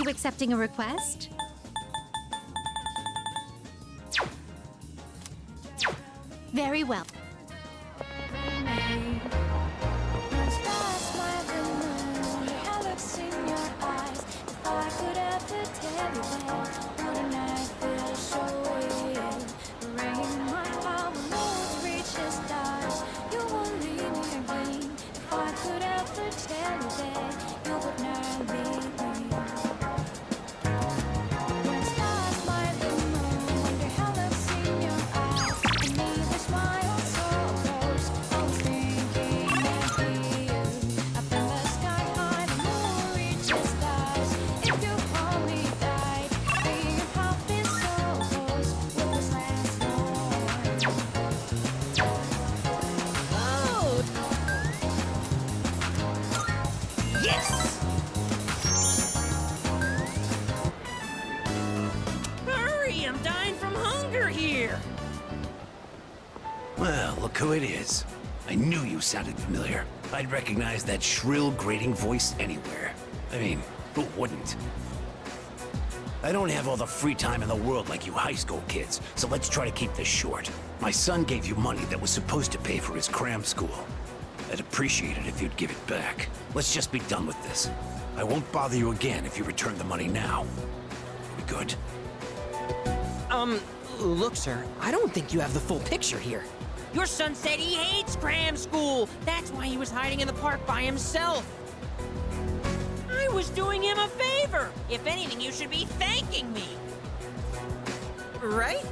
you accepting a request? Very well. Well, look who it is. I knew you sounded familiar. I'd recognize that shrill, grating voice anywhere. I mean, who wouldn't? I don't have all the free time in the world like you high school kids, so let's try to keep this short. My son gave you money that was supposed to pay for his cram school. I'd appreciate it if you'd give it back. Let's just be done with this. I won't bother you again if you return the money now. We good? Look, sir, I don't think you have the full picture here. Your son said he hates cram school. That's why he was hiding in the park by himself. I was doing him a favor. If anything, you should be thanking me. Right?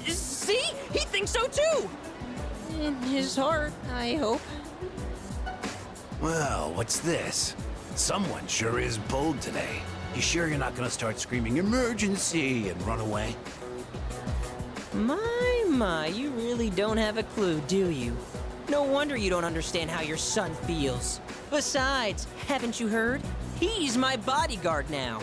See? He thinks so too. In his heart, I hope. Well, what's this? Someone sure is bold today. You sure you're not gonna start screaming emergency and run away? My, you really don't have a clue, do you? No wonder you don't understand how your son feels. Besides, haven't you heard? He's my bodyguard now.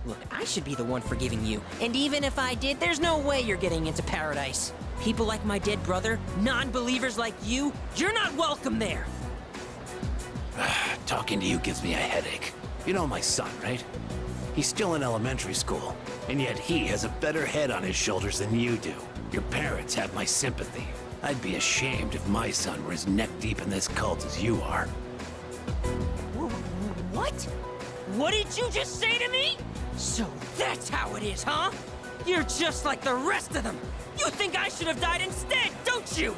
Look, I should be the one forgiving you. And even if I did, there's no way you're getting into paradise. People like my dead brother, non-believers like you, you're not welcome there. Talking to you gives me a headache. You know my son, right? He's still in elementary school, and yet he has a better head on his shoulders than you do. Your parents have my sympathy. I'd be ashamed if my son were as neck-deep in this cult as you are. What? What did you just say to me? So that's how it is, huh? You're just like the rest of them. You think I should have died instead, don't you?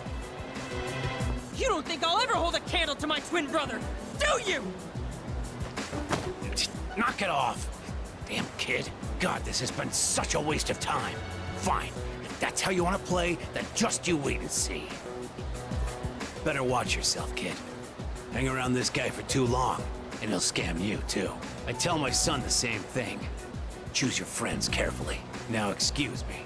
You don't think I'll ever hold a candle to my twin brother, do you? Knock it off! Damn kid. God, this has been such a waste of time. Fine. If that's how you want to play, then just you wait and see. Better watch yourself, kid. Hang around this guy for too long, and he'll scam you, too. I tell my son the same thing. Choose your friends carefully. Now excuse me.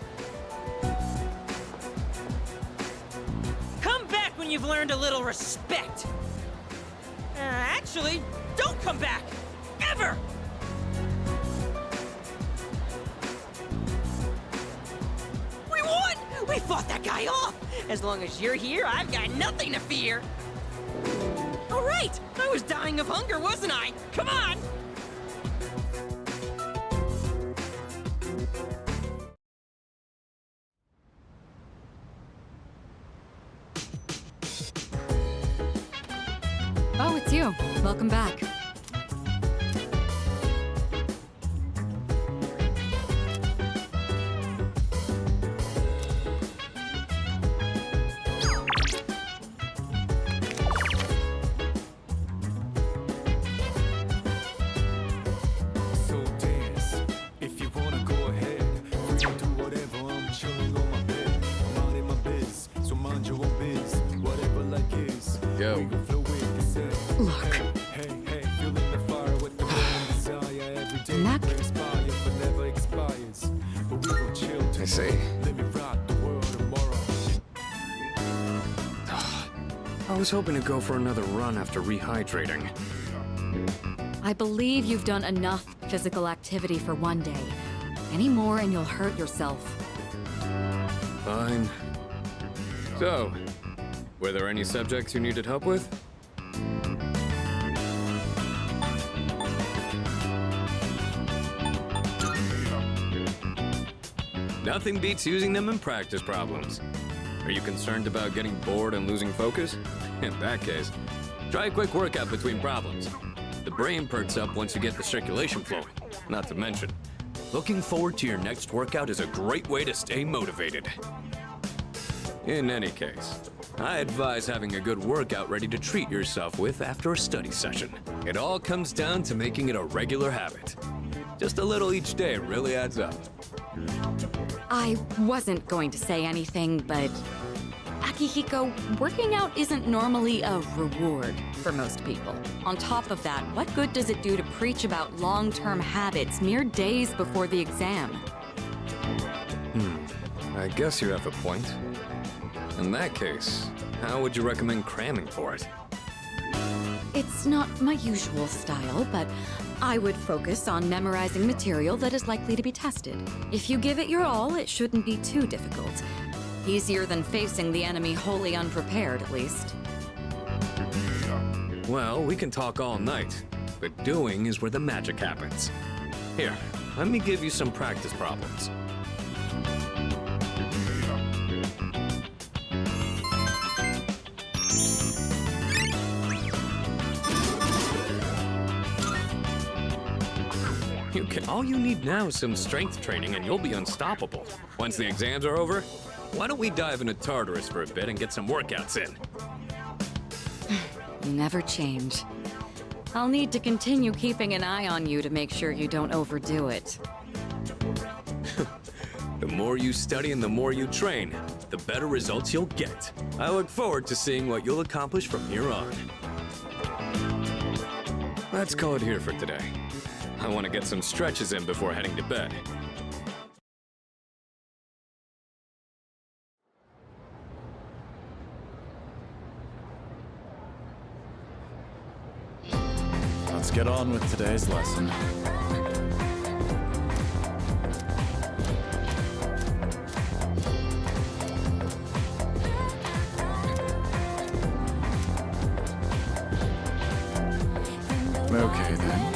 Come back when you've learned a little respect. Actually, don't come back! Ever! We won! We fought that guy off! As long as you're here, I've got nothing to fear! All right! I was dying of hunger, wasn't I? Come on! Oh, it's you. Welcome back. So dance, if you wanna go ahead. We can do whatever, I'm chilling on my bed. I'm out in my biz, so mind your own biz. Whatever like is, Go. we gon' flow with the set. Look. Hey, feeling the fire with the burning desire. Every day Mac? we inspire, but never expires. But we gon' chill tonight. I see. Let me rock the world tomorrow. I was hoping to go for another run after rehydrating. I believe you've done enough physical activity for one day. Any more and you'll hurt yourself. Fine. So, were there any subjects you needed help with? Nothing beats using them in practice problems. Are you concerned about getting bored and losing focus? In that case, try a quick workout between problems. The brain perks up once you get the circulation flowing. Not to mention, looking forward to your next workout is a great way to stay motivated. In any case, I advise having a good workout ready to treat yourself with after a study session. It all comes down to making it a regular habit. Just a little each day really adds up. I wasn't going to say anything, but Akihiko, working out isn't normally a reward for most people. On top of that, what good does it do to preach about long-term habits mere days before the exam? I guess you have a point. In that case, how would you recommend cramming for it? It's not my usual style, but I would focus on memorizing material that is likely to be tested. If you give it your all, it shouldn't be too difficult. Easier than facing the enemy wholly unprepared, at least. Well, we can talk all night, but doing is where the magic happens. Here, let me give you some practice problems. All you need now is some strength training and you'll be unstoppable. Once the exams are over, why don't we dive into Tartarus for a bit and get some workouts in? You never change. I'll need to continue keeping an eye on you to make sure you don't overdo it. The more you study and the more you train, the better results you'll get. I look forward to seeing what you'll accomplish from here on. Let's call it here for today. I want to get some stretches in before heading to bed. Let's get on with today's lesson. Okay then.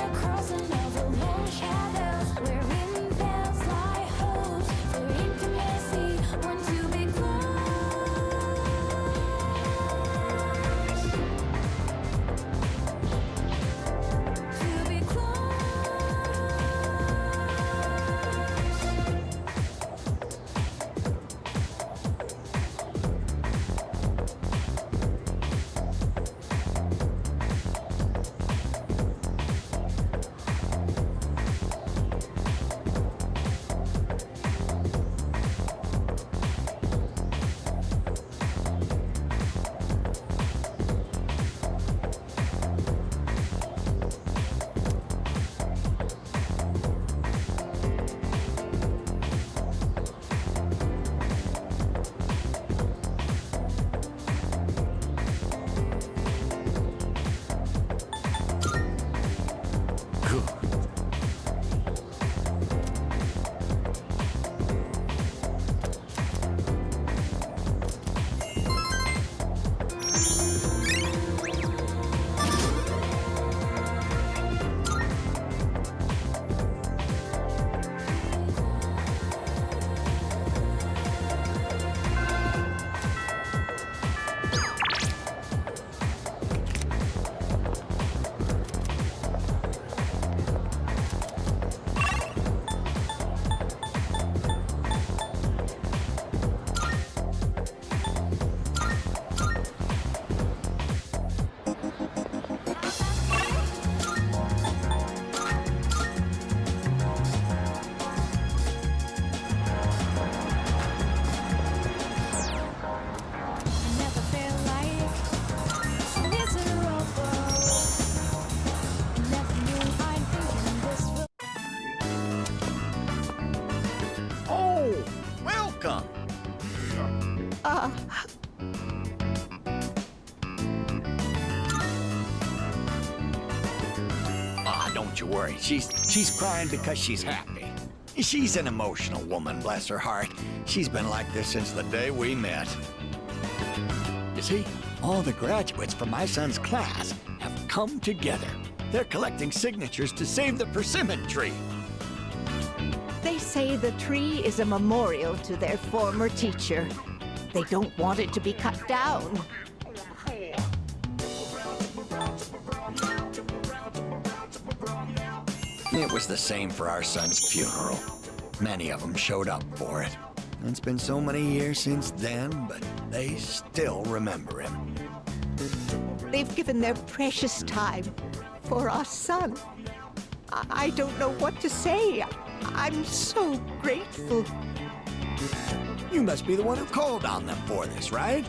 worry. She's crying because she's happy. She's an emotional woman, bless her heart. She's been like this since the day we met. You see, all the graduates from my son's class have come together. They're collecting signatures to save the persimmon tree. They say the tree is a memorial to their former teacher. They don't want it to be cut down. It was the same for our son's funeral. Many of them showed up for it. It's been so many years since then, but they still remember him. They've given their precious time for our son. I don't know what to say. I'm so grateful. You must be the one who called on them for this, right?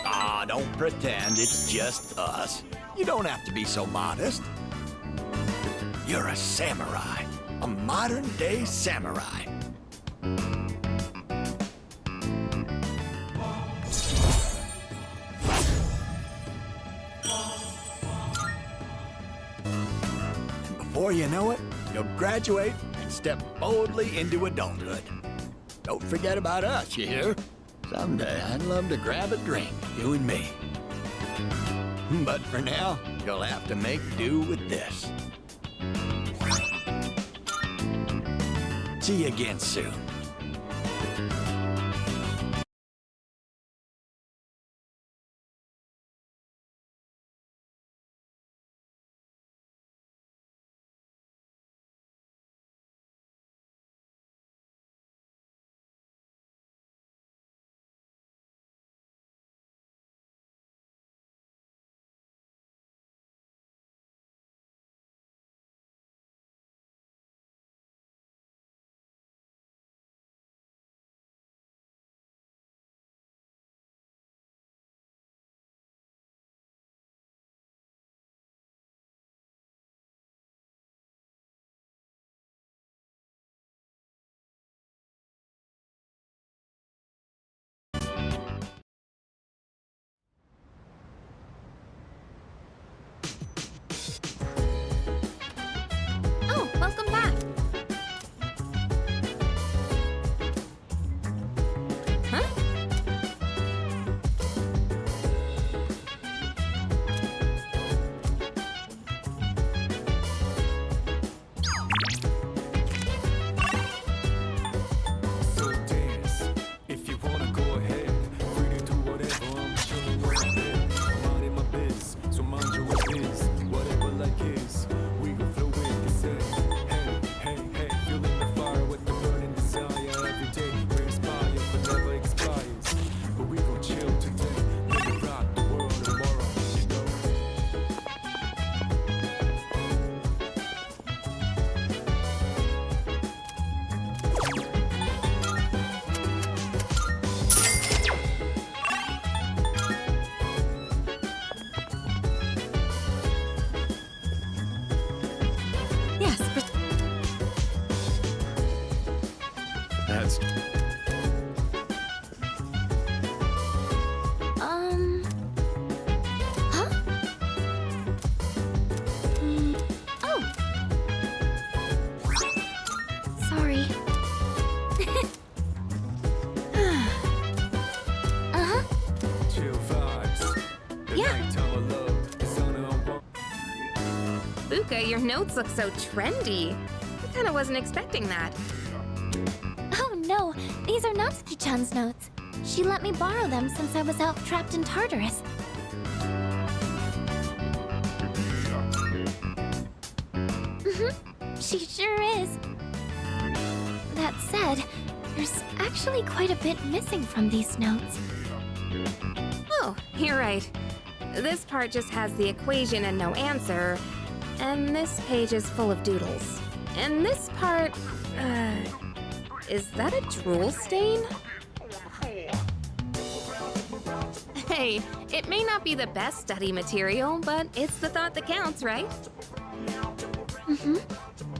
Ah, don't pretend it's just us. You don't have to be so modest. You're a samurai, a modern-day samurai. Before you know it, you'll graduate and step boldly into adulthood. Don't forget about us, you hear? Someday I'd love to grab a drink, you and me. But for now, you'll have to make do with this. See you again soon. Oh, welcome back. Huh? So dance, if you wanna go ahead. Free to do whatever, I'm chilling on my bed. I'm minding my biz, so mind your own biz. Whatever like is, we gon' flow with the set. Hey, hey, hey, feeling the fire with the burning desire. Every day we inspire, but never expires. But we gon' chill today, let it rock the world tomorrow, you know. Yes, but That's Huh? Oh. Sorry. Uh-huh. Chill vibes. The Yeah. nighttime of love is on our walk. Fuka, your notes look so trendy. I kinda wasn't expecting that. Oh no, these are Natsuki-chan's notes. She let me borrow them since I was out trapped in Tartarus. She sure is. That said, there's actually quite a bit missing from these notes. Oh, you're right. This part just has the equation and no answer, and this page is full of doodles. And this part, is that a drool stain? Hey, it may not be the best study material, but it's the thought that counts, right?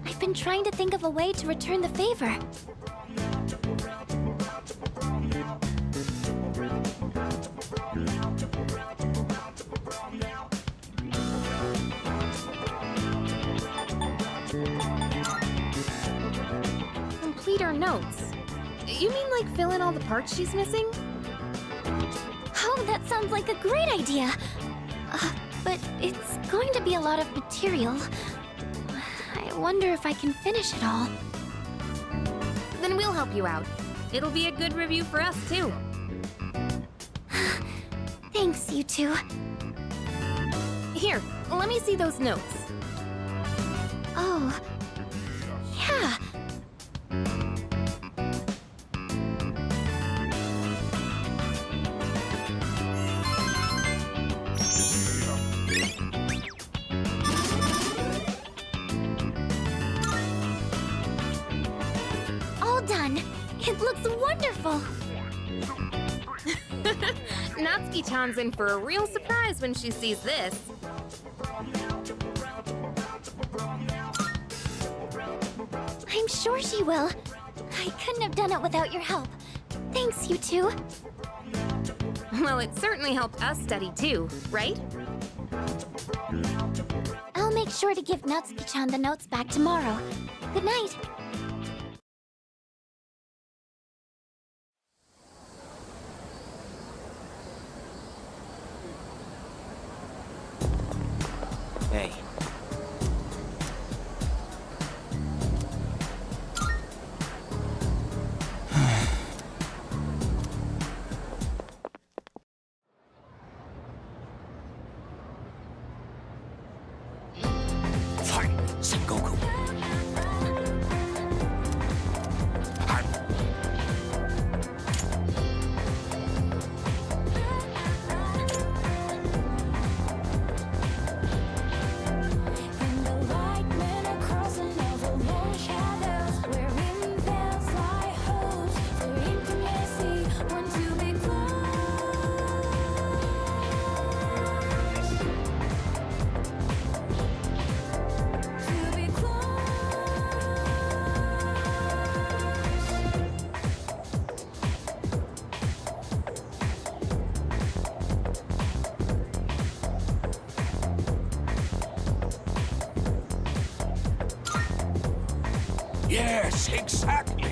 I've been trying to think of a way to return the favor. notes. You mean like fill in all the parts she's missing? Oh, that sounds like a great idea. But it's going to be a lot of material. I wonder if I can finish it all. Then we'll help you out. It'll be a good review for us, too. Thanks, you two. Here, let me see those notes. Oh, yeah. All done. It looks wonderful. Natsuki-chan's in for a real surprise when she sees this. I'm sure she will. I couldn't have done it without your help. Thanks, you two. Well, it certainly helped us study too, right? I'll make sure to give Natsuki-chan the notes back tomorrow. Good night. Hey. Fight, Sengoku. Yes, exactly.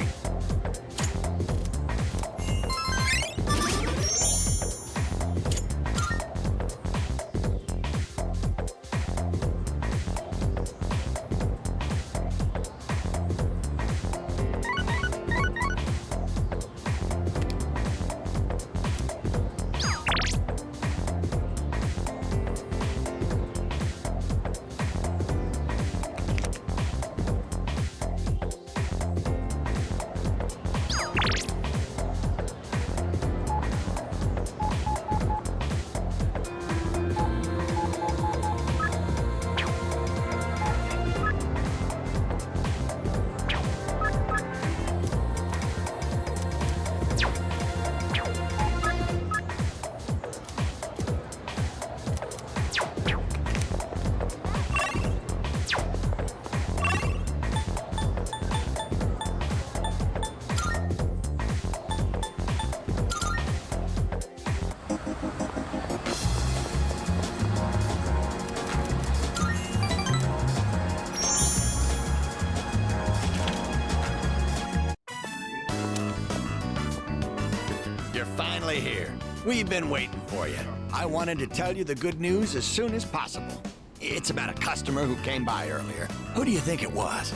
You're finally here. We've been waiting for you. I wanted to tell you the good news as soon as possible. It's about a customer who came by earlier. Who do you think it was?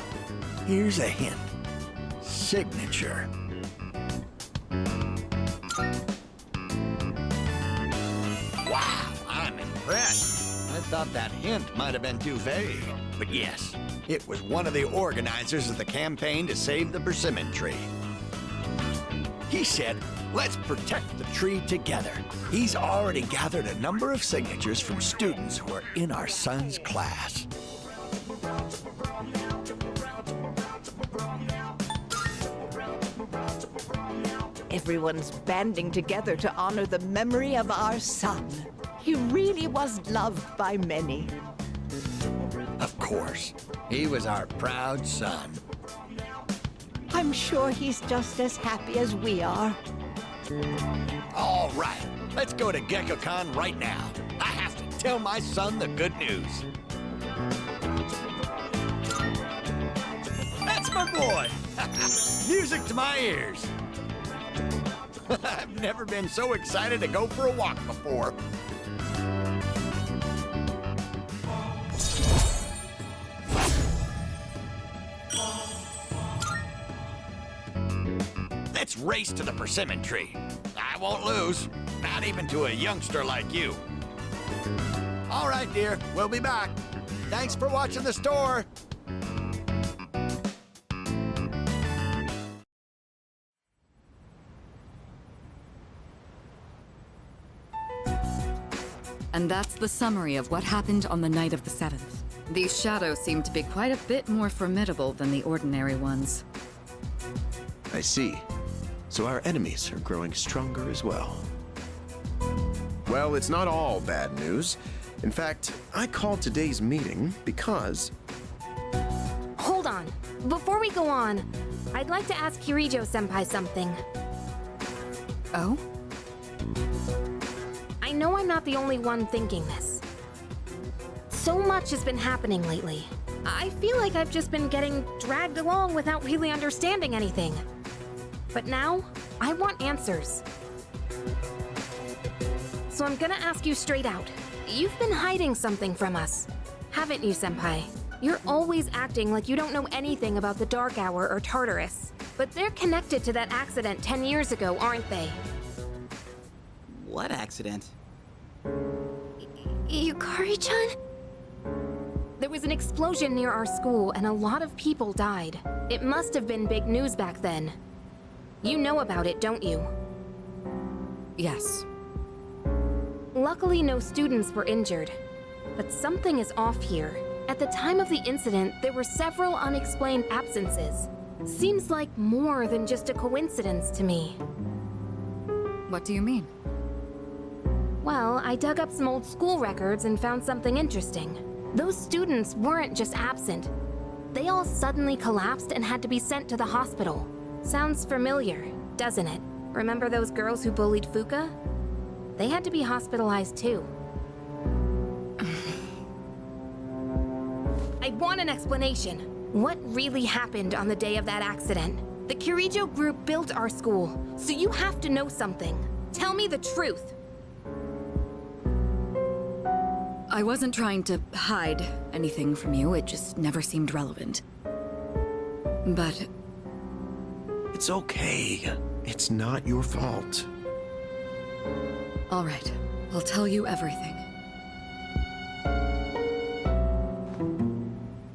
Here's a hint. Signature. Wow, I'm impressed. I thought that hint might have been too vague. But yes, it was one of the organizers of the campaign to save the persimmon tree. He said, let's protect the tree together. He's already gathered a number of signatures from students who are in our son's class. Everyone's banding together to honor the memory of our son. He really was loved by many. Of course, he was our proud son. I'm sure he's just as happy as we are. All right, let's go to GeckoCon right now. I have to tell my son the good news. That's summer boy! Music to my ears. I've never been so excited to go for a walk before. Let's race to the persimmon tree. I won't lose, not even to a youngster like you. All right, dear, we'll be back. Thanks for watching the store. And that's the summary of what happened on the night of the 7th. These shadows seem to be quite a bit more formidable than the ordinary ones. I see. So our enemies are growing stronger as well. Well, it's not all bad news. In fact, I called today's meeting because... Hold on. Before we go on, I'd like to ask Kirijo-senpai something. Oh? I know I'm not the only one thinking this. So much has been happening lately. I feel like I've just been getting dragged along without really understanding anything. But now, I want answers. So I'm gonna ask you straight out. You've been hiding something from us, haven't you, Senpai? You're always acting like you don't know anything about the Dark Hour or Tartarus. But they're connected to that accident 10 years ago, aren't they? What accident? Yukari-chan? There was an explosion near our school and a lot of people died. It must have been big news back then. You know about it, don't you? Yes. Luckily, no students were injured. But something is off here. At the time of the incident, there were several unexplained absences. Seems like more than just a coincidence to me. What do you mean? Well, I dug up some old school records and found something interesting. Those students weren't just absent. They all suddenly collapsed and had to be sent to the hospital. Sounds familiar, doesn't it? Remember those girls who bullied Fuka? They had to be hospitalized too. I want an explanation. What really happened on the day of that accident? The Kirijo group built our school, so you have to know something. Tell me the truth. I wasn't trying to hide anything from you, it just never seemed relevant. But... It's okay. It's not your fault. all right, I'll tell you everything.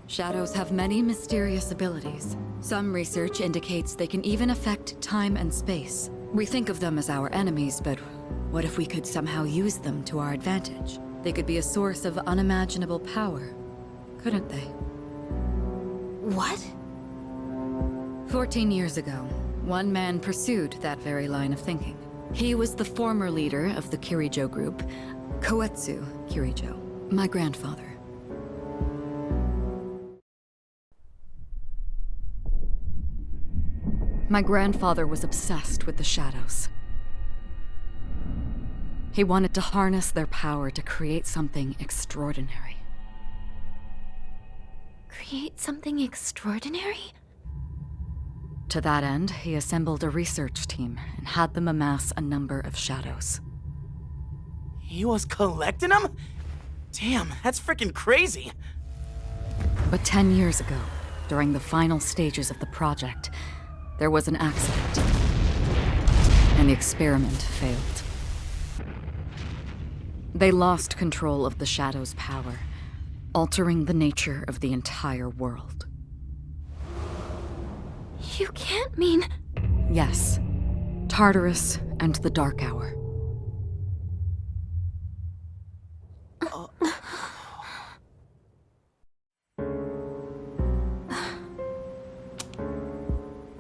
Shadows have many mysterious abilities. Some research indicates they can even affect time and space. We think of them as our enemies, but what if we could somehow use them to our advantage? They could be a source of unimaginable power, couldn't they? What? 14 years ago, one man pursued that very line of thinking. He was the former leader of the Kirijo group, Koetsu Kirijo, my grandfather. My grandfather was obsessed with the shadows. He wanted to harness their power to create something extraordinary. Create something extraordinary? To that end, he assembled a research team and had them amass a number of shadows. He was collecting them? Damn, that's freaking crazy. But 10 years ago, during the final stages of the project, there was an accident, and the experiment failed. They lost control of the Shadow's power, altering the nature of the entire world. You can't mean... Yes, Tartarus and the Dark Hour.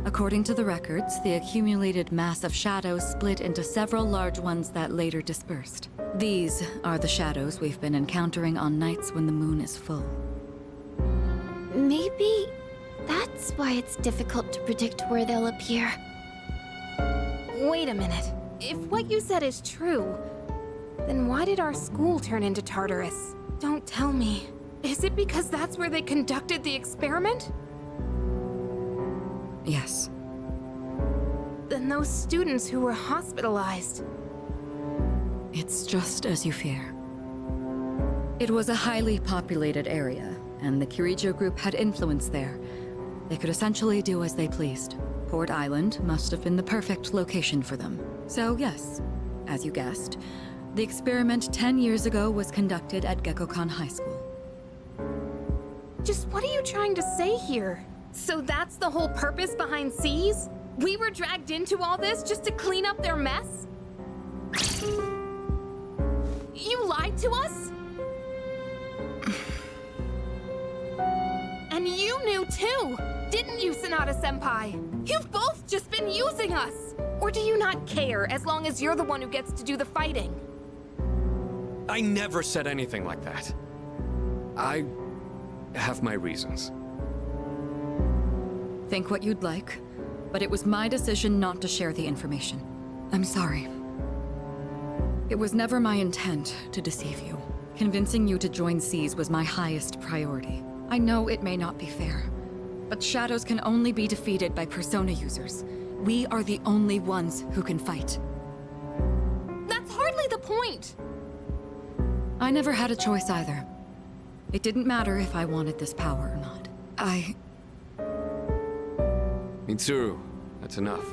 According to the records, the accumulated mass of shadows split into several large ones that later dispersed. These are the shadows we've been encountering on nights when the moon is full. Maybe that's why it's difficult to predict where they'll appear. Wait a minute. If what you said is true, then why did our school turn into Tartarus? Don't tell me. Is it because that's where they conducted the experiment? Yes. Then those students who were hospitalized. It's just as you fear. It was a highly populated area, and the Kirijo group had influence there. They could essentially do as they pleased. Port Island must have been the perfect location for them. So yes, as you guessed, the experiment 10 years ago was conducted at Gekkokan High School. Just what are you trying to say here? So that's the whole purpose behind C's? We were dragged into all this just to clean up their mess? You lied to us? And you knew too, didn't you, Sanada-senpai? You've both just been using us! Or do you not care as long as you're the one who gets to do the fighting? I never said anything like that. I have my reasons. Think what you'd like, but it was my decision not to share the information. I'm sorry. It was never my intent to deceive you. Convincing you to join C's was my highest priority. I know it may not be fair, but shadows can only be defeated by persona users. We are the only ones who can fight. That's hardly the point! I never had a choice either. It didn't matter if I wanted this power or not. Mitsuru, that's enough.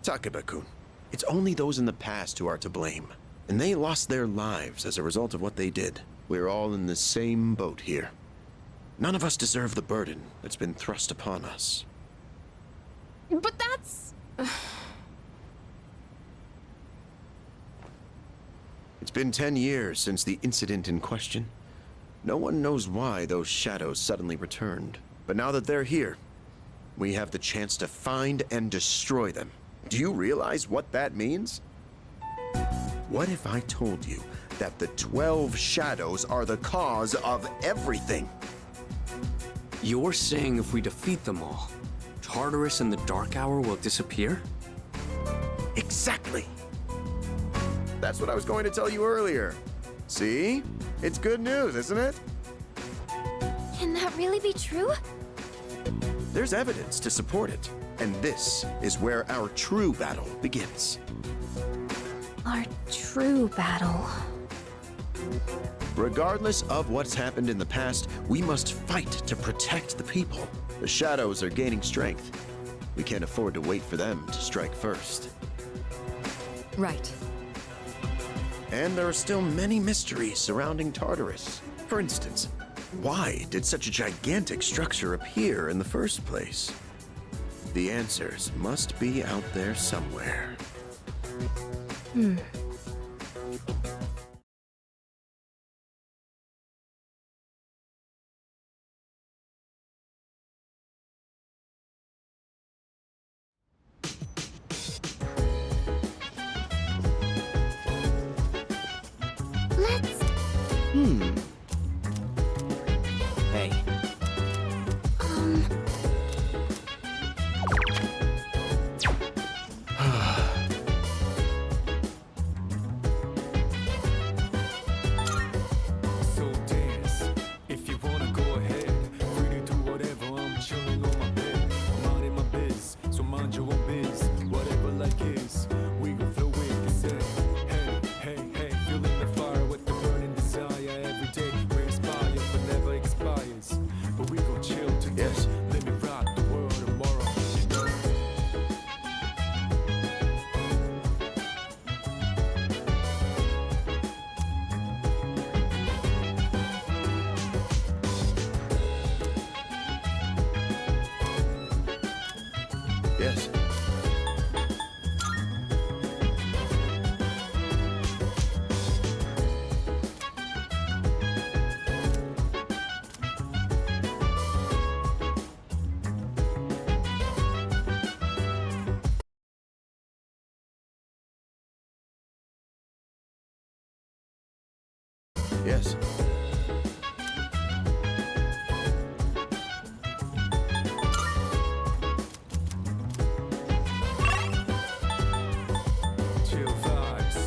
Takeba-kun, it's only those in the past who are to blame. And they lost their lives as a result of what they did. We're all in the same boat here. None of us deserve the burden that's been thrust upon us. But that's... It's been 10 years since the incident in question. No one knows why those shadows suddenly returned. But now that they're here, we have the chance to find and destroy them. Do you realize what that means? What if I told you that the 12 shadows are the cause of everything? You're saying if we defeat them all, Tartarus and the Dark Hour will disappear? Exactly. That's what I was going to tell you earlier. See? It's good news, isn't it? Can that really be true? There's evidence to support it. And this is where our true battle begins. Our true battle. Regardless of what's happened in the past, we must fight to protect the people. The shadows are gaining strength. We can't afford to wait for them to strike first. Right. And there are still many mysteries surrounding Tartarus. For instance, why did such a gigantic structure appear in the first place? The answers must be out there somewhere. Let's... Hey, So dance, if you wanna go ahead. Free to do whatever, I'm chilling on my bed. I'm minding my biz, so mind your own biz. Whatever like is, we gon' flow with the set. Hey, hey, hey, feeling the fire with the burning desire. Every day we inspire, but never expires. But we gon' chill today. Yes. Let me rock the world tomorrow, you know? Yes. Yes. Chill vibes,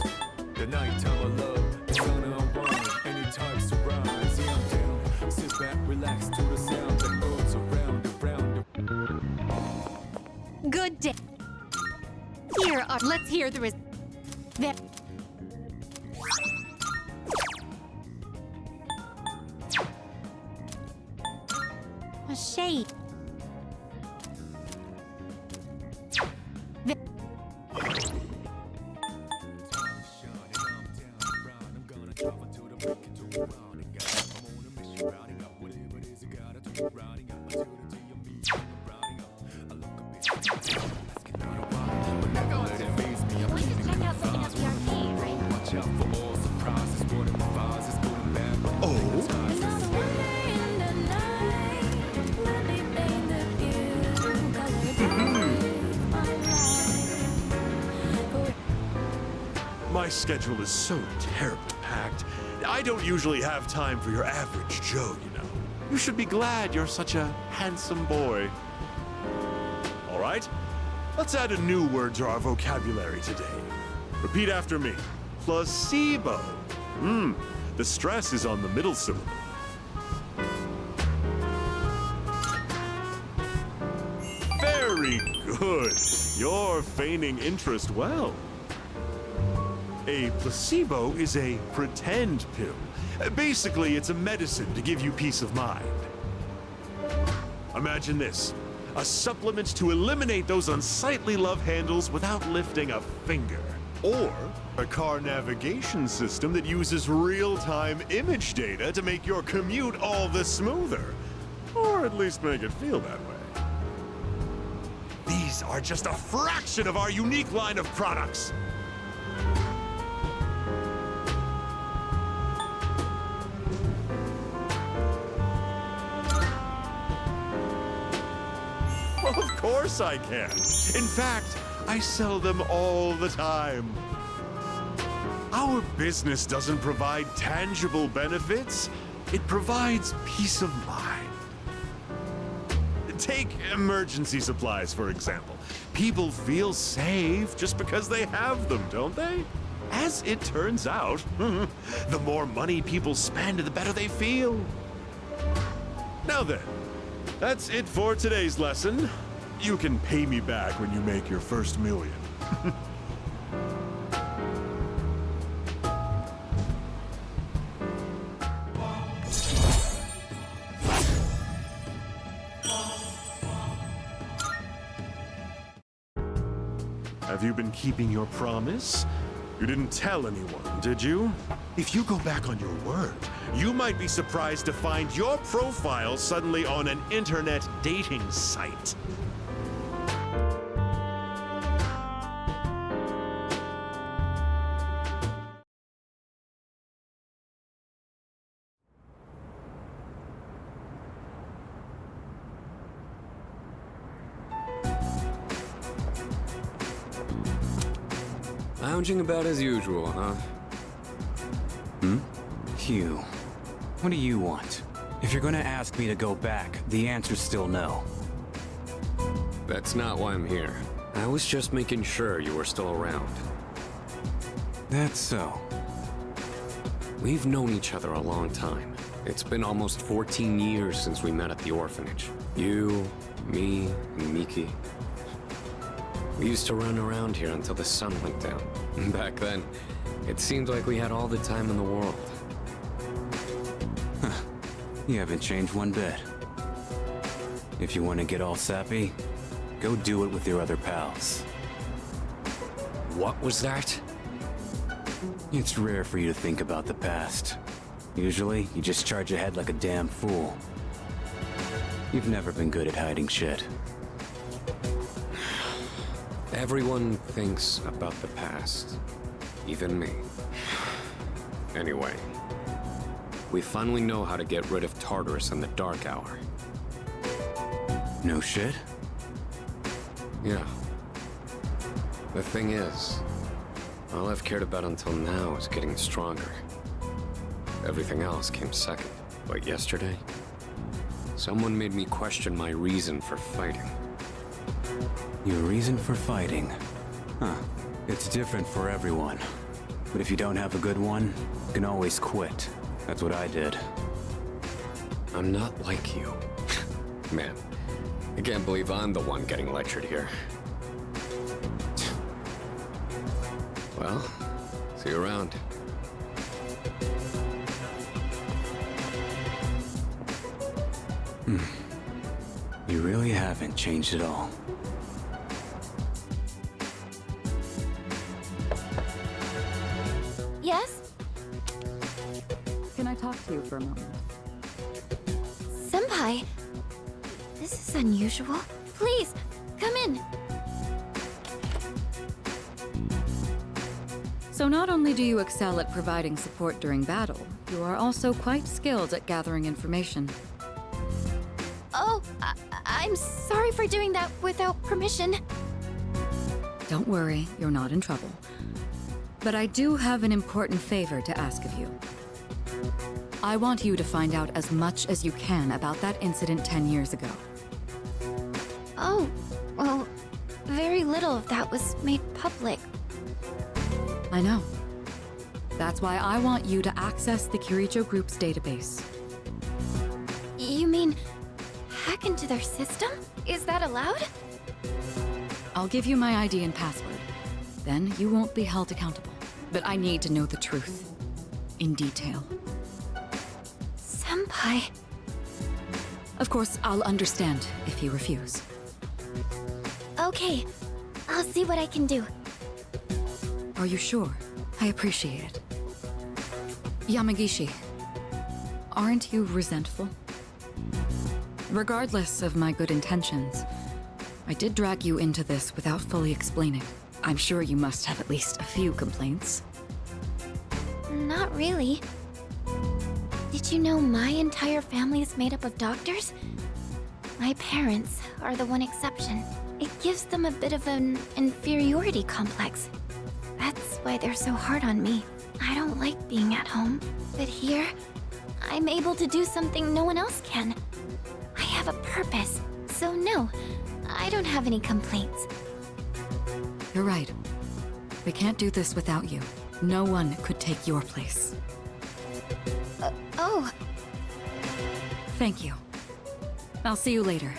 the nighttime of love, the sun unwind, any types to rise. Yeah, I'm down. Sit back, relax to the sound that goes around, around, Here are. Let's hear the res. That. A shade. My schedule is so terribly packed. I don't usually have time for your average Joe, you know. You should be glad you're such a handsome boy. All right, let's add a new word to our vocabulary today. Repeat after me. Placebo. The stress is on the middle syllable. Very good. You're feigning interest well. A placebo is a pretend pill. Basically, it's a medicine to give you peace of mind. Imagine this, a supplement to eliminate those unsightly love handles without lifting a finger. Or a car navigation system that uses real-time image data to make your commute all the smoother. Or at least make it feel that way. These are just a fraction of our unique line of products. Of course I can. In fact, I sell them all the time. Our business doesn't provide tangible benefits. It provides peace of mind. Take emergency supplies, for example. People feel safe just because they have them, don't they? As it turns out, the more money people spend, the better they feel. Now then, that's it for today's lesson. You can pay me back when you make your first million. Have you been keeping your promise? You didn't tell anyone, did you? If you go back on your word, you might be surprised to find your profile suddenly on an internet dating site. Lounging about as usual, huh? Hugh, what do you want? If you're gonna ask me to go back, the answer's still no. That's not why I'm here. I was just making sure you were still around. That's so. We've known each other a long time. It's been almost 14 years since we met at the orphanage. You, me, and Miki. We used to run around here until the sun went down. Back then, it seemed like we had all the time in the world. You haven't changed one bit. If you want to get all sappy, go do it with your other pals. What was that? It's rare for you to think about the past. Usually, you just charge ahead like a damn fool. You've never been good at hiding shit. Everyone thinks about the past. Even me. Anyway, we finally know how to get rid of Tartarus in the Dark Hour. No shit? Yeah. The thing is, all I've cared about until now is getting stronger. Everything else came second. But yesterday, someone made me question my reason for fighting. Your reason for fighting? Huh. It's different for everyone. But if you don't have a good one, you can always quit. That's what I did. I'm not like you. Man, I can't believe I'm the one getting lectured here. Well, see you around. You really haven't changed at all. Yes? Can I talk to you for a moment? Senpai, this is unusual. Please, come in. So not only do you excel at providing support during battle, you are also quite skilled at gathering information. Oh, I'm sorry for doing that without permission. Don't worry, you're not in trouble. But I do have an important favor to ask of you. I want you to find out as much as you can about that incident 10 years ago. Oh, well, very little of that was made public. I know. That's why I want you to access the Kirijo Group's database. You mean hack into their system? Is that allowed? I'll give you my ID and password. Then you won't be held accountable. But I need to know the truth. In detail. Senpai. Of course, I'll understand if you refuse. Okay, I'll see what I can do. Are you sure? I appreciate it. Yamagishi, aren't you resentful? Regardless of my good intentions, I did drag you into this without fully explaining. I'm sure you must have at least a few complaints. Not really. Did you know my entire family is made up of doctors? My parents are the one exception. It gives them a bit of an inferiority complex. That's why they're so hard on me. I don't like being at home. But here, I'm able to do something no one else can. I have a purpose. So no, I don't have any complaints. You're right. We can't do this without you. No one could take your place. Oh. Thank you. I'll see you later.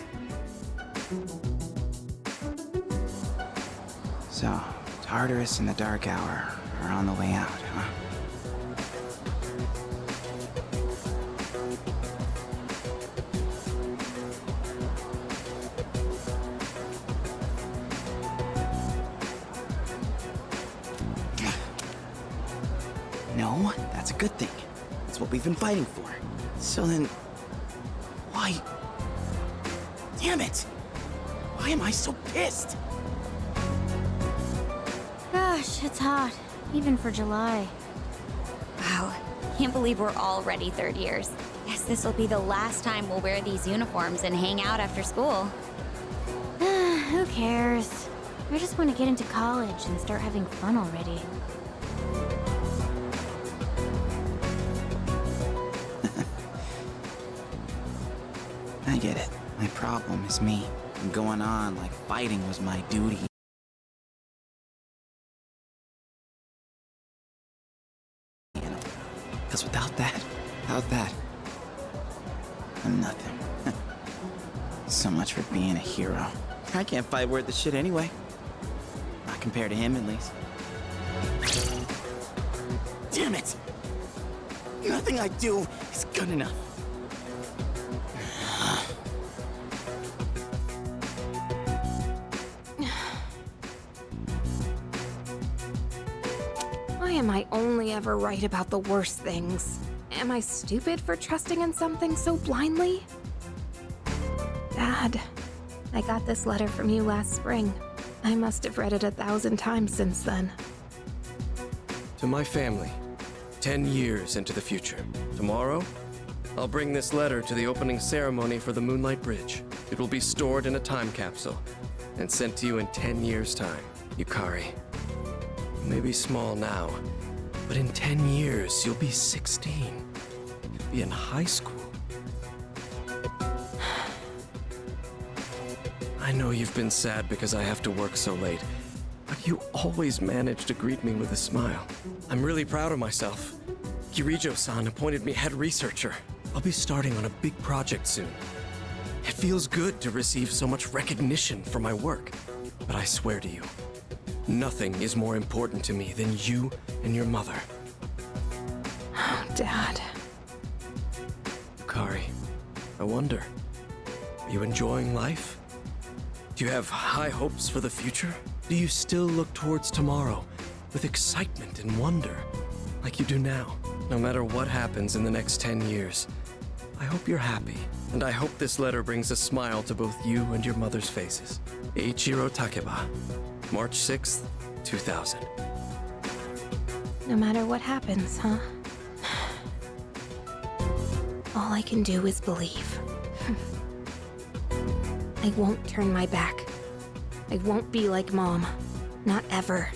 So, Tartarus and the Dark Hour are on the way out, huh? No, that's a good thing. That's what we've been fighting for. So then, why? Damn it! Why am I so pissed? Gosh, it's hot. Even for July. Wow. Can't believe we're already third years. Guess this will be the last time we'll wear these uniforms and hang out after school. Who cares? I just want to get into college and start having fun already. I get it. My problem is me. I'm going on like fighting was my duty. Because without that, I'm nothing. So much for being a hero. I can't fight worth the shit anyway. Not compared to him, at least. Damn it! Nothing I do is good enough. Why am I only ever right about the worst things? Am I stupid for trusting in something so blindly? Dad, I got this letter from you last spring. I must have read it 1,000 times since then. To my family, 10 years into the future. Tomorrow, I'll bring this letter to the opening ceremony for the Moonlight Bridge. It will be stored in a time capsule and sent to you in 10 years' time. Yukari, you may be small now, but in 10 years, you'll be 16. You'll be in high school. I know you've been sad because I have to work so late, but you always manage to greet me with a smile. I'm really proud of myself. Kirijo-san appointed me head researcher. I'll be starting on a big project soon. It feels good to receive so much recognition for my work, but I swear to you, Nothing is more important to me than you and your mother. Oh, Dad. Kari, I wonder, are you enjoying life? Do you have high hopes for the future? Do you still look towards tomorrow with excitement and wonder, like you do now? No matter what happens in the next 10 years, I hope you're happy, and I hope this letter brings a smile to both you and your mother's faces. Eiichiro Takeba, March 6th, 2000. No matter what happens, huh? All I can do is believe. I won't turn my back. I won't be like Mom. Not ever.